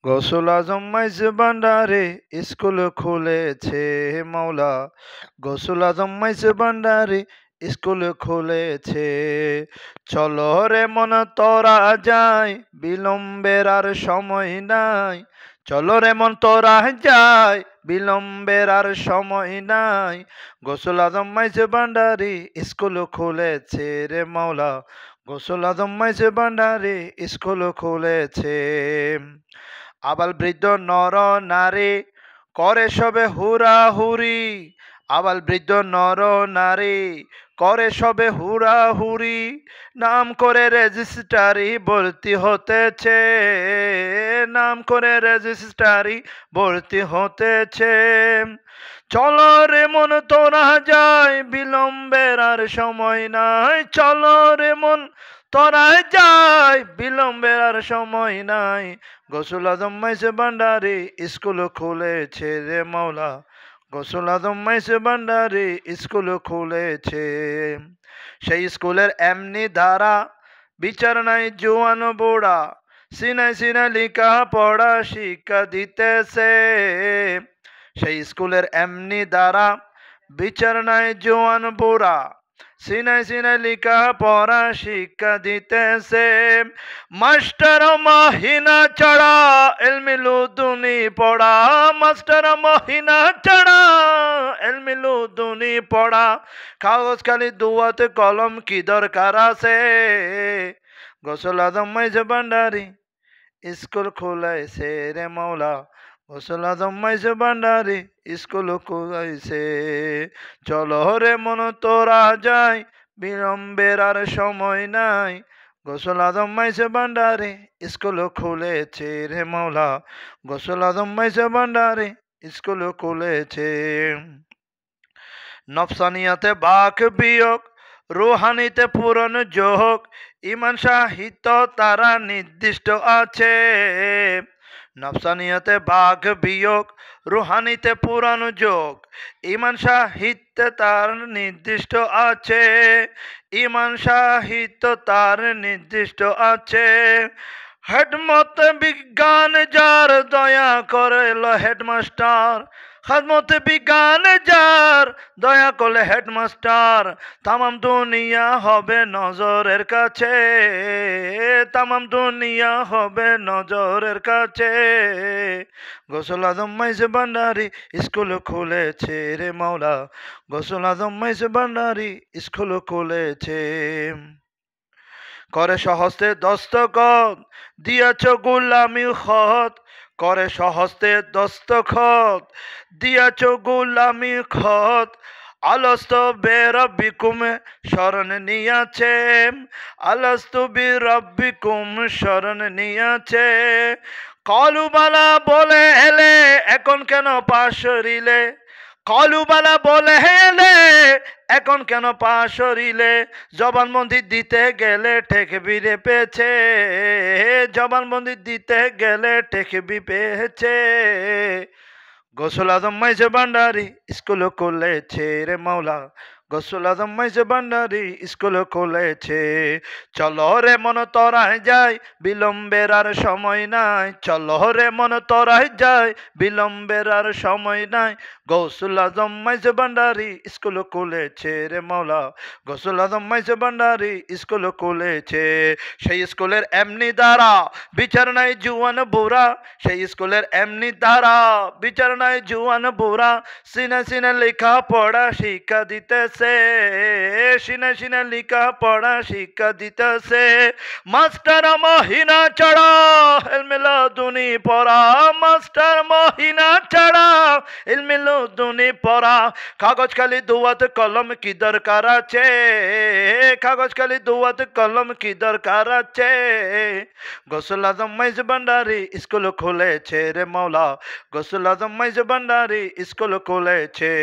গৌসুল আজম মাইজ ভান্ডারে স্কুল খুলেছে মাওলা। গৌসুল আজম মাইজ ভান্ডারে স্কুল খুলেছে। চলো রে মন তোরা যাই, বিলম্বের আর সময় নাই। চলো রে মন তোরা যাই, বিলম্বের আর সময় নাই। গৌসুল আজম মাইজ ভান্ডারে স্কুল খুলেছে রে মাওলা। গৌসুল আজম মাইজ ভান্ডারে স্কুল খুলেছে। আবাল বৃদ্ধ নর নারী করে সবে হুড়াহুড়ি। আবাল বৃদ্ধ নর নারী করে সবে হুড়াহুড়ি। নাম করে রেজিস্ট্রারি ভর্তি হতেছে। নাম করে রেজিস্ট্রারি ভর্তি হতেছে। চলো রে মন তোরা যাই, বিলম্বের আর সময় নাই। চলো রে মন তোরা যাই, বিলম্বের আর সময় নাই। গৌসুল আজম মাইজ ভান্ডারি স্কুল খুলেছে রে মাওলা। গৌসুল আজম মাইজ ভান্ডারি স্কুল খুলেছে। সেই স্কুলের এমনি ধারা, বিচার নাই জোয়ান বুড়া। সিনাই সিনাই লিখা পড়া শিক্ষা দিতেছে। সেই স্কুলের এমনি দ্বারা, বিচার নাই জোয়ান বুড়া। সিনাই সিনাই লিখা পড়া শিক্ষা দিতেছে। মাস্টার মহিনা চড়া এলমিলুদুনি পড়া। মাস্টার মহিনা চড়া এলমিলুদুনি পড়া। কাগজ খালি দুয়াত কলম কি দরকার আছে। গৌসুল আজম মাইজ ভান্ডারি স্কুল খুলাইছে রে মাওলা। গৌসুল আজম মাইজ ভান্ডারি স্কুল খুলাইছে। চলো রে মন তোরা যাই, বিলম্বের আর সময় নাই। গৌসুল আজম মাইজ ভান্ডারি স্কুল খুলেছে রে মাওলা। গৌসুল আজম মাইজ ভান্ডারি স্কুল খুলেছে। নফসানিয়াতে বাক বিয়োগ, রুহানিতে পূরণ যোগ। ইমান সাহিত্য তারা নির্দিষ্ট আছে। নফসানিয়াতে বাঘ বিয়োগ, রুহানিতে পূরণ যোগ। ইমান সাহিত্যে তার নির্দিষ্ট আছে। ইমান সাহিত্য তার নির্দিষ্ট আছে। হেডমত বিজ্ঞান যার দয়া করেল হেডমাস্টার। খেদমত বিজ্ঞান যার দয়া করলে হেডমাস্টার। তামাম দুনিয়া হবে নজরের কাছে। তামাম দুনিয়া হবে নজরের কাছে। গৌসুল আজম মাইজ ভান্ডারি স্কুল খুলেছে রে মাওলা। গৌসুল আজম মাইজ ভান্ডারি স্কুল খুলেছে। করে সহস্তে দস্তখত, দিয়াছ গোলামি খত। করে সহস্তে দস্তখত, দিয়াছ গোলামি খত। আলস্ত বেরব্বিকুম শরণ নিয়াছে। আলস্ত বিরব্বিকুম শরণ নিয়াছে। কলুবালা বলে এলে এখন কেন পাশরিলে। কলুবালা বলে হেলে এখন কেন পাশরিলে। জবানবন্দি দিতে গেলে ঠেকবিরে পেয়েছে। জবানবন্দি দিতে গেলে ঠেকবি পেয়েছে। গৌসুল আজম মাইজ ভান্ডারি স্কুল খুলেছে রে মাওলা। গৌসুল আজম মাইজ ভান্ডারি স্কুল খুলেছে। চলো রে মন তোরাই যাই, বিলম্বের আর সময় নাই। চলো রে মন তোরাই যাই, বিলম্বের আর সময় নাই। গৌসুল আজম মাইজ ভান্ডারি স্কুল খুলেছে রে মাওলা। গৌসুল আজম মাইজ ভান্ডারি স্কুল খুলেছে। সেই স্কুলের এমনি দ্বারা, বিচার নাই জুয়ান বুড়া। সেই স্কুলের এমনি দ্বারা, বিচার নাই জুয়ান বুড়া। সিনে সিনে লেখা পড়া শিক্ষা দিতেছে। সিনে সিনে লেখা পড়া শিক্ষা দিতেছে। মাস্টার মহিনা চড়া এলমিলুদুনি পড়া। মাস্টার মহিনা চড়া এলমিলুদুনি পড়া। কাগজ খালি দুয়াত কলম কি দরকার আছে। কাগজ খালি দুয়াত কলম কি দরকার আছে। গৌসুল আজম মাইজ ভান্ডারি স্কুল খুলেছে রে মাওলা। গৌসুল আজম মাইজ ভান্ডারি স্কুল খুলেছে।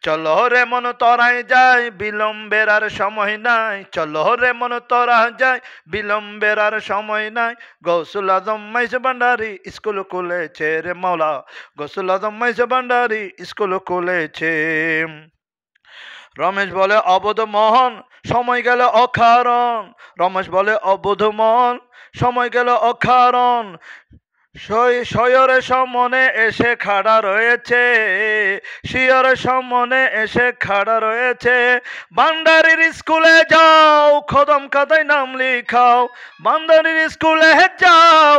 চলো রে মন তোরাই যাই, বিলম্বের আর সময় নাই। চলো রে মন তোরা যাই, বিলম্বের আর সময় নাই। গৌসুল আজম মাইজ ভান্ডারি স্কুল খুলেছে রে মাওলা। গৌসুল আজম মাইজ ভান্ডারি স্কুল খুলেছে। রমেশ বলে অবোধ মোহন, সময় গেল অকারণ। রমেশ বলে অবোধ মোহন, সময় গেল অকারণ। শয়রের সামনে এসে খাড়া রয়েছে, শিয়রের সামনে এসে খাড়া রয়েছে। বান্দারির স্কুলে যাও, কদম খাতায় নাম লিখাও। বান্দারির স্কুলে যাও,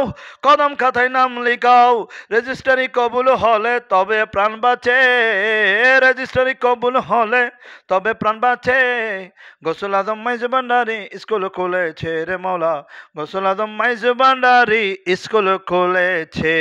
কদম খাতায় নাম লিখাও। রেজিস্ট্রারি কবুল হলে তবে প্রাণ বাঁচে, রেজিস্ট্রারি কবুল হলে তবে প্রাণ বাঁচে। গৌসুল আজম মাইজ ভান্ডারি স্কুল খুলেছে রে মৌলা, গৌসুল আজম মাইজ ভান্ডারি স্কুল খুলেছে।